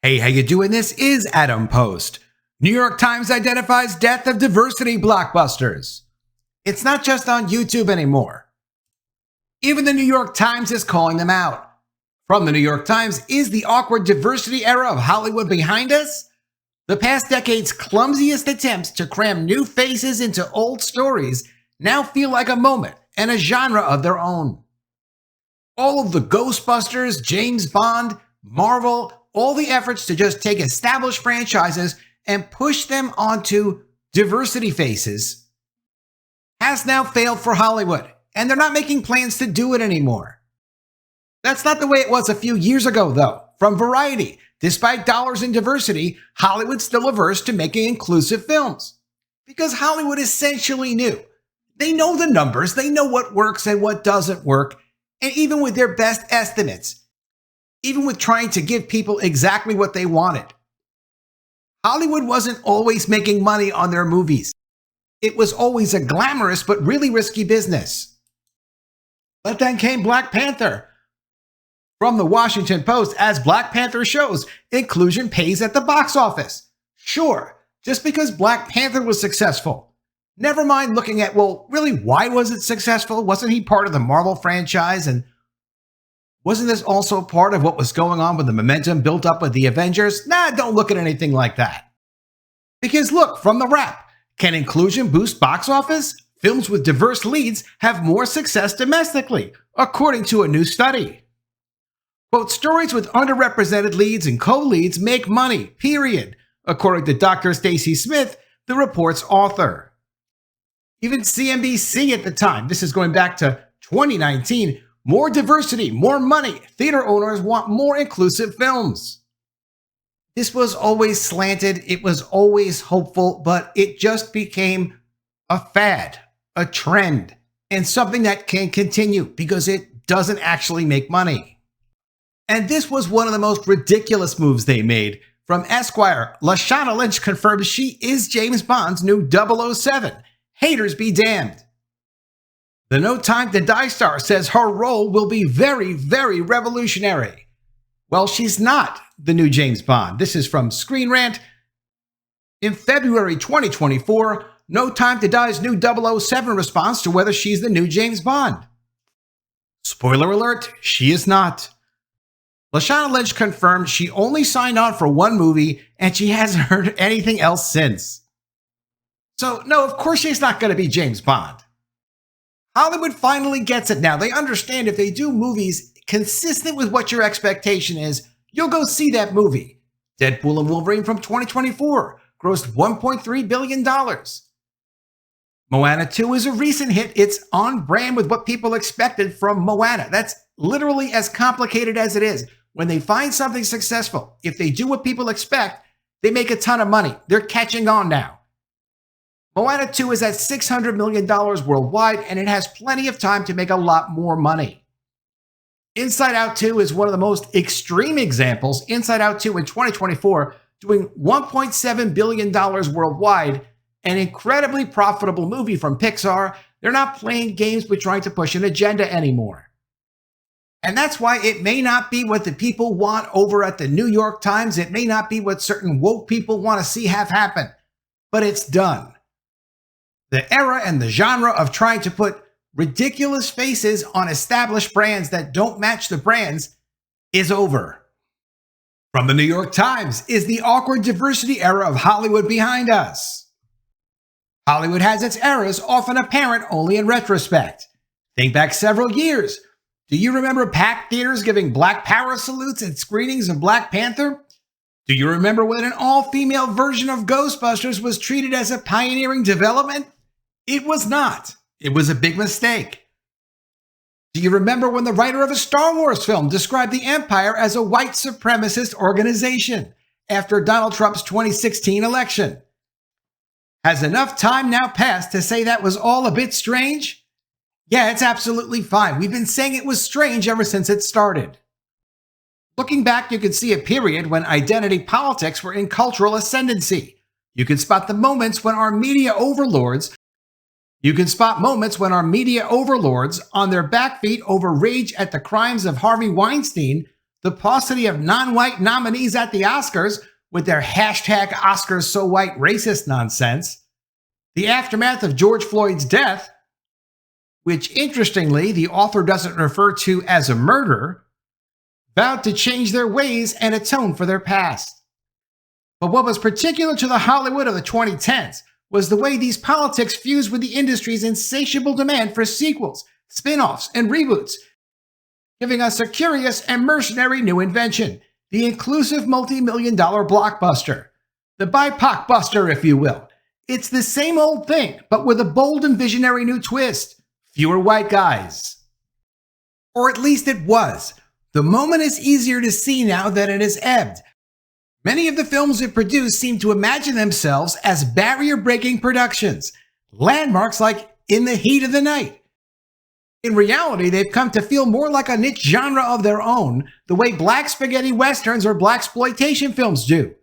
Hey, how you doing? This is Adam Post. New York Times identifies death of diversity blockbusters. It's not just on YouTube anymore. Even the New York Times is calling them out. From the New York Times, is the awkward diversity era of Hollywood behind us? The past decade's clumsiest attempts to cram new faces into old stories now feel like a moment and a genre of their own. All of the Ghostbusters, James Bond, Marvel, all the efforts to just take established franchises and push them onto diversity faces has now failed for Hollywood, and they're not making plans to do it anymore. That's not the way it was a few years ago, though. From Variety, despite dollars in diversity, Hollywood's still averse to making inclusive films. Because Hollywood essentially knew. They know the numbers, they know what works and what doesn't work, and even with their best estimates, even with trying to give people exactly what they wanted, Hollywood wasn't always making money on their movies. It was always a glamorous but really risky business. But then came Black Panther. From the Washington Post, as Black Panther shows, inclusion pays at the box office. Sure, just because Black Panther was successful. Never mind looking at, well, really, why was it successful? Wasn't he part of the Marvel franchise? And wasn't this also part of what was going on with the momentum built up with the Avengers? Nah, don't look at anything like that. Because look, from the Wrap, can inclusion boost box office? Films with diverse leads have more success domestically, according to a new study. Quote, stories with underrepresented leads and co-leads make money, period, according to Dr. Stacy Smith, the report's author. Even CNBC at the time, this is going back to 2019, more diversity, more money. Theater owners want more inclusive films. This was always slanted, it was always hopeful, but it just became a fad, a trend, and something that can continue because it doesn't actually make money. And this was one of the most ridiculous moves they made. From Esquire, Lashana Lynch confirms she is James Bond's new 007. Haters be damned. The No Time to Die star says her role will be very, very revolutionary. Well, she's not the new James Bond. This is from Screen Rant. In February 2024, No Time to Die's new 007 responds to whether she's the new James Bond. Spoiler alert, she is not. Lashana Lynch confirmed she only signed on for one movie and she hasn't heard anything else since. So, no, of course she's not going to be James Bond. Hollywood finally gets it now. They understand if they do movies consistent with what your expectation is, you'll go see that movie. Deadpool and Wolverine from 2024 grossed $1.3 billion. Moana 2 is a recent hit. It's on brand with what people expected from Moana. That's literally as complicated as it is. When they find something successful, if they do what people expect, they make a ton of money. They're catching on now. Moana 2 is at $600 million worldwide, and it has plenty of time to make a lot more money. Inside Out 2 is one of the most extreme examples. Inside Out 2 in 2024 doing $1.7 billion worldwide, an incredibly profitable movie from Pixar. They're not playing games with trying to push an agenda anymore. And that's why it may not be what the people want over at the New York Times. It may not be what certain woke people want to see have happen, but it's done. The era and the genre of trying to put ridiculous faces on established brands that don't match the brands is over. From the New York Times, is the awkward diversity era of Hollywood behind us? Hollywood has its eras, often apparent only in retrospect. Think back several years. Do you remember packed theaters giving Black Power salutes at screenings of Black Panther? Do you remember when an all-female version of Ghostbusters was treated as a pioneering development? It was not. It was a big mistake. Do you remember when the writer of a Star Wars film described the Empire as a white supremacist organization after Donald Trump's 2016 election? Has enough time now passed to say that was all a bit strange? Yeah, it's absolutely fine. We've been saying it was strange ever since it started. Looking back, you can see a period when identity politics were in cultural ascendancy. You can spot the moments when our media overlords on their back feet over rage at the crimes of Harvey Weinstein the paucity of non-white nominees at the Oscars with their hashtag Oscars so white racist nonsense, the aftermath of George Floyd's death, which interestingly the author doesn't refer to as a murder, vowed to change their ways and atone for their past. But what was particular to the Hollywood of the 2010s was the way these politics fused with the industry's insatiable demand for sequels, spin-offs, and reboots, giving us a curious and mercenary new invention, the inclusive multi-million-dollar blockbuster. The BIPOC buster, if you will. It's the same old thing, but with a bold and visionary new twist. Fewer white guys. Or at least it was. The moment is easier to see now that it has ebbed. Many of the films it produced seem to imagine themselves as barrier-breaking productions, landmarks like In the Heat of the Night. In reality, they've come to feel more like a niche genre of their own, the way black spaghetti westerns or blaxploitation films do.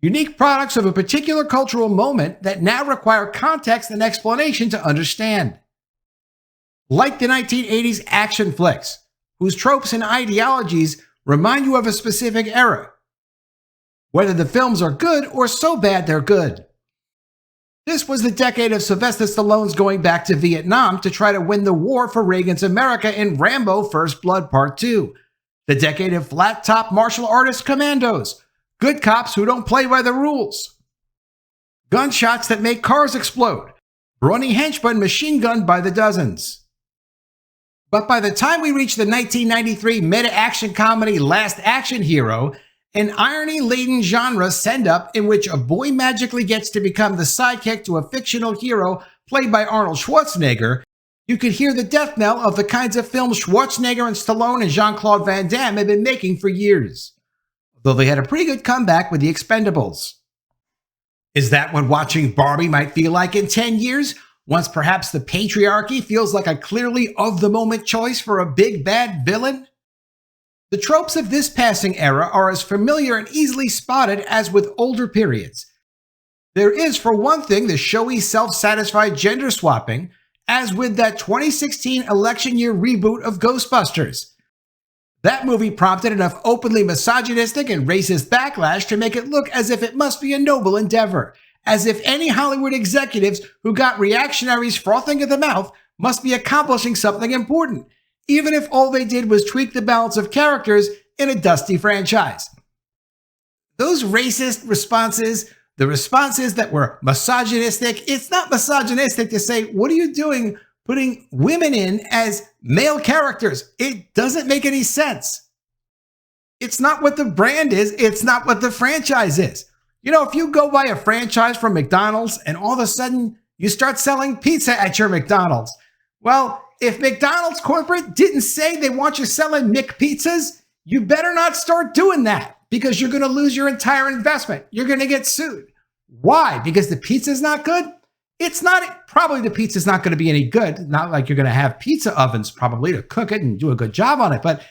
Unique products of a particular cultural moment that now require context and explanation to understand. Like the 1980s action flicks, whose tropes and ideologies remind you of a specific era, whether the films are good or so bad they're good. This was the decade of Sylvester Stallone's going back to Vietnam to try to win the war for Reagan's America in Rambo First Blood Part 2. The decade of flat-top martial artist commandos, good cops who don't play by the rules. Gunshots that make cars explode, brawny henchmen machine gunned by the dozens. But by the time we reach the 1993 meta-action comedy Last Action Hero, an irony-laden genre send-up in which a boy magically gets to become the sidekick to a fictional hero played by Arnold Schwarzenegger, you could hear the death knell of the kinds of films Schwarzenegger and Stallone and Jean-Claude Van Damme had been making for years. Though they had a pretty good comeback with The Expendables. Is that what watching Barbie might feel like in 10 years? Once perhaps the patriarchy feels like a clearly of-the-moment choice for a big bad villain? The tropes of this passing era are as familiar and easily spotted as with older periods. There is, for one thing, the showy, self-satisfied gender swapping, as with that 2016 election year reboot of Ghostbusters. That movie prompted enough openly misogynistic and racist backlash to make it look as if it must be a noble endeavor, as if any Hollywood executives who got reactionaries frothing at the mouth must be accomplishing something important, even if all they did was tweak the balance of characters in a dusty franchise. Those racist responses, the responses that were misogynistic, it's not misogynistic to say, what are you doing putting women in as male characters? It doesn't make any sense. It's not what the brand is. It's not what the franchise is. You know, if you go buy a franchise from McDonald's and all of a sudden you start selling pizza at your McDonald's, well, if McDonald's corporate didn't say they want you selling McPizzas, you better not start doing that because you're going to lose your entire investment. You're going to get sued. Why? Because the pizza's not good? It's not, probably the pizza's not going to be any good. Not like you're going to have pizza ovens probably to cook it and do a good job on it, but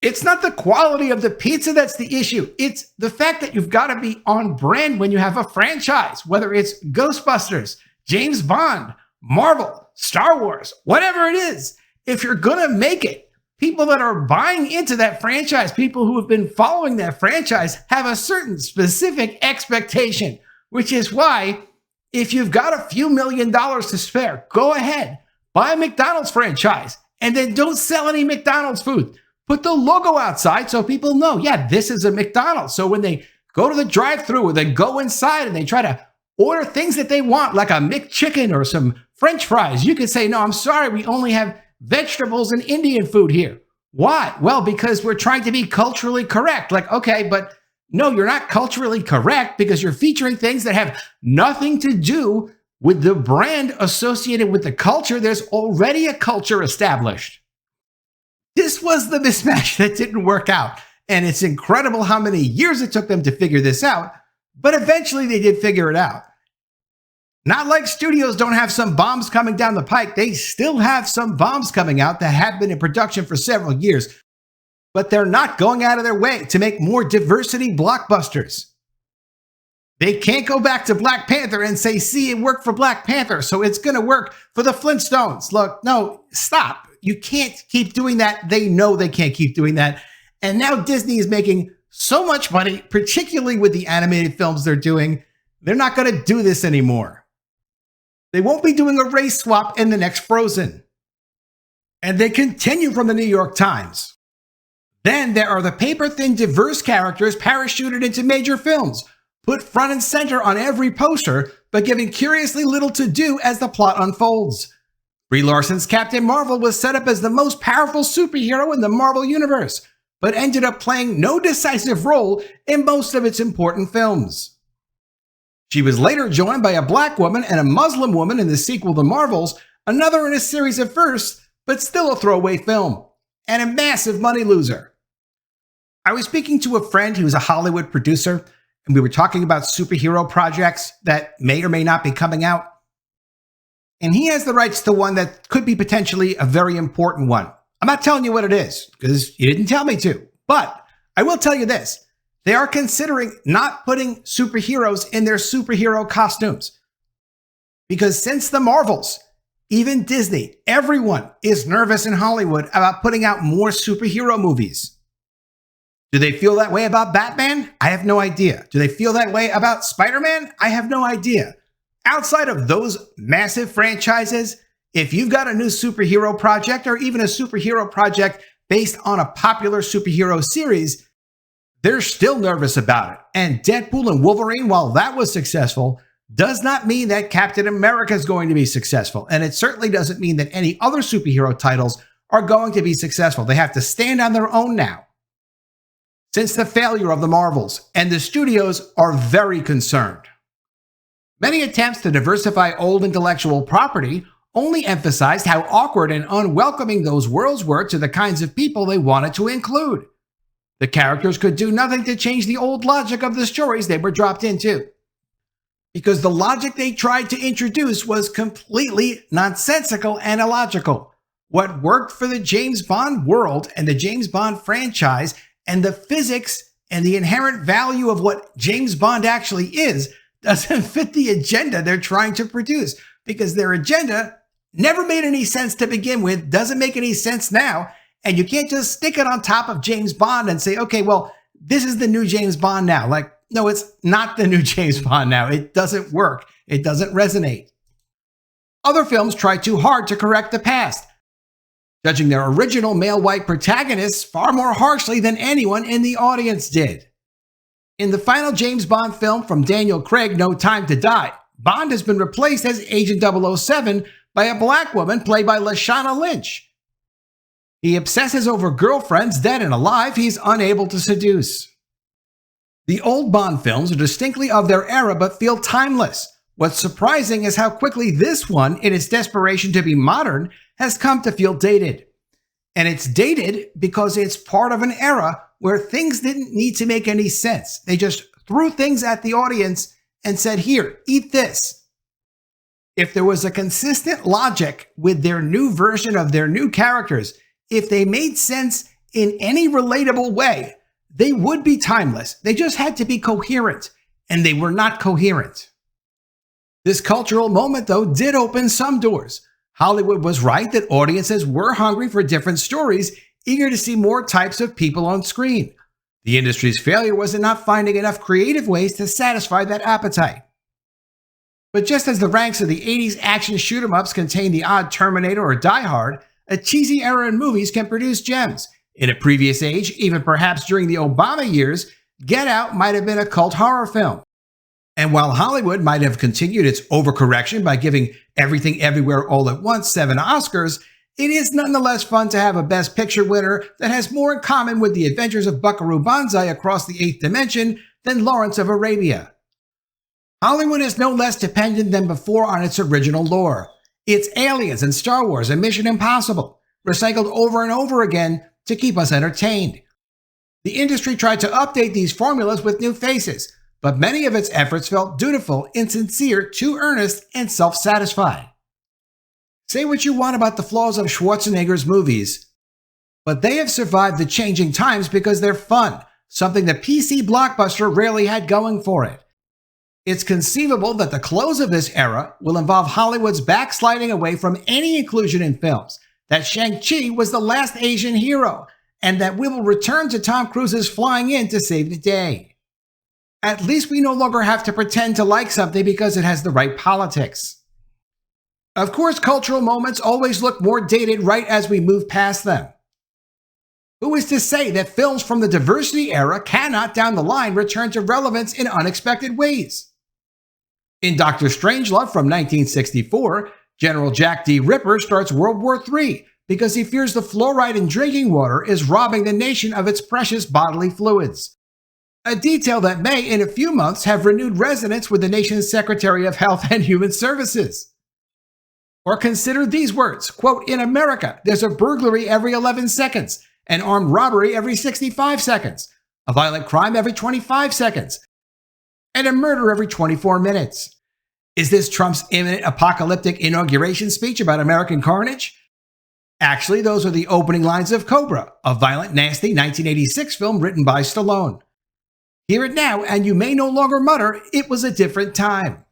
it's not the quality of the pizza that's the issue. It's the fact that you've got to be on brand when you have a franchise, whether it's Ghostbusters, James Bond, Marvel, Star Wars, whatever it is. If you're going to make it, people that are buying into that franchise, people who have been following that franchise, have a certain specific expectation, which is why if you've got a few $1 million to spare, go ahead, buy a McDonald's franchise, and then don't sell any McDonald's food. Put the logo outside so people know, yeah, this is a McDonald's. So when they go to the drive-thru or they go inside and they try to order things that they want, like a McChicken or some French fries, you can say, no, I'm sorry, we only have vegetables and Indian food here. Why? Well, because we're trying to be culturally correct. Like, okay, but no, you're not culturally correct because you're featuring things that have nothing to do with the brand associated with the culture. There's already a culture established. This was the mismatch that didn't work out. And it's incredible how many years it took them to figure this out, but eventually they did figure it out. Not like studios don't have some bombs coming down the pike. They still have some bombs coming out that have been in production for several years, but they're not going out of their way to make more diversity blockbusters. They can't go back to Black Panther and say, see, it worked for Black Panther, so it's going to work for the Flintstones. Look, no, stop. You can't keep doing that. They know they can't keep doing that. And now Disney is making so much money, particularly with the animated films they're doing, they're not going to do this anymore. They won't be doing a race swap in the next Frozen. And they continue from the New York Times. Then there are the paper-thin diverse characters parachuted into major films, put front and center on every poster, but giving curiously little to do as the plot unfolds. Brie Larson's Captain Marvel was set up as the most powerful superhero in the Marvel Universe, but ended up playing no decisive role in most of its important films. She was later joined by a black woman and a Muslim woman in the sequel The Marvels, another in a series of firsts, but still a throwaway film, and a massive money loser. I was speaking to a friend who's a Hollywood producer, and we were talking about superhero projects that may or may not be coming out. And he has the rights to one that could be potentially a very important one. I'm not telling you what it is, because you didn't tell me to. But I will tell you this. They are considering not putting superheroes in their superhero costumes. Because since the Marvels, even Disney, everyone is nervous in Hollywood about putting out more superhero movies. Do they feel that way about Batman? I have no idea. Do they feel that way about Spider-Man? I have no idea. Outside of those massive franchises, if you've got a new superhero project or even a superhero project based on a popular superhero series, they're still nervous about it. And Deadpool and Wolverine, while that was successful, does not mean that Captain America is going to be successful. And it certainly doesn't mean that any other superhero titles are going to be successful. They have to stand on their own now. Since the failure of the Marvels, and the studios are very concerned. Many attempts to diversify old intellectual property only emphasized how awkward and unwelcoming those worlds were to the kinds of people they wanted to include. The characters could do nothing to change the old logic of the stories they were dropped into. Because the logic they tried to introduce was completely nonsensical and illogical. What worked for the James Bond world and the James Bond franchise and the physics and the inherent value of what James Bond actually is doesn't fit the agenda they're trying to produce, because their agenda never made any sense to begin with, doesn't make any sense now, and you can't just stick it on top of James Bond and say, okay, well, this is the new James Bond now. Like, no, it's not the new James Bond now. It doesn't work. It doesn't resonate. Other films try too hard to correct the past, judging their original male white protagonists far more harshly than anyone in the audience did. In the final James Bond film from Daniel Craig, No Time to Die, Bond has been replaced as Agent 007 by a black woman played by Lashana Lynch. He obsesses over girlfriends, dead and alive, he's unable to seduce. The old Bond films are distinctly of their era but feel timeless. What's surprising is how quickly this one, in its desperation to be modern, has come to feel dated. And it's dated because it's part of an era where things didn't need to make any sense. They just threw things at the audience and said, here, eat this. If there was a consistent logic with their new version of their new characters, if they made sense in any relatable way, they would be timeless. They just had to be coherent, and they were not coherent. This cultural moment, though, did open some doors. Hollywood was right that audiences were hungry for different stories, eager to see more types of people on screen. The industry's failure was in not finding enough creative ways to satisfy that appetite. But just as the ranks of the 80s action shoot-'em-ups contained the odd Terminator or Die Hard, a cheesy era in movies can produce gems. In a previous age, even perhaps during the Obama years, Get Out might have been a cult horror film. And while Hollywood might have continued its overcorrection by giving Everything Everywhere All at Once 7 Oscars, it is nonetheless fun to have a Best Picture winner that has more in common with the adventures of Buckaroo Banzai across the 8th dimension than Lawrence of Arabia. Hollywood is no less dependent than before on its original lore. It's Aliens and Star Wars and Mission Impossible, recycled over and over again to keep us entertained. The industry tried to update these formulas with new faces, but many of its efforts felt dutiful, insincere, too earnest, and self-satisfied. Say what you want about the flaws of Schwarzenegger's movies, but they have survived the changing times because they're fun, something the PC blockbuster rarely had going for it. It's conceivable that the close of this era will involve Hollywood's backsliding away from any inclusion in films, that Shang-Chi was the last Asian hero, and that we will return to Tom Cruise's flying in to save the day. At least we no longer have to pretend to like something because it has the right politics. Of course, cultural moments always look more dated right as we move past them. Who is to say that films from the diversity era cannot down the line return to relevance in unexpected ways? In Dr. Strangelove from 1964, General Jack D. Ripper starts World War III because he fears the fluoride in drinking water is robbing the nation of its precious bodily fluids. A detail that may, in a few months, have renewed resonance with the nation's Secretary of Health and Human Services. Or consider these words, quote, "In America, there's a burglary every 11 seconds, an armed robbery every 65 seconds, a violent crime every 25 seconds, and a murder every 24 minutes. Is this Trump's imminent apocalyptic inauguration speech about American carnage? Actually, those are the opening lines of Cobra, a violent, nasty 1986 film written by Stallone. Hear it now, and you may no longer mutter, it was a different time."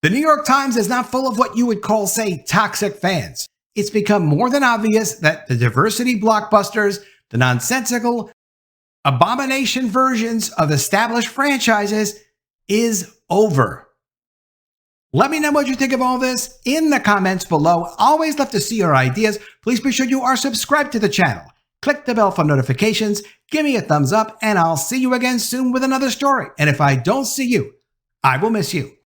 The New York Times is not full of what you would call, say, toxic fans. It's become more than obvious that the diversity blockbusters, the nonsensical, abomination versions of established franchises is over. Let me know what you think of all this in the comments below. Always love to see your ideas. Please be sure you are subscribed to the channel. Click the bell for notifications, give me a thumbs up, and I'll see you again soon with another story. And if I don't see you, I will miss you.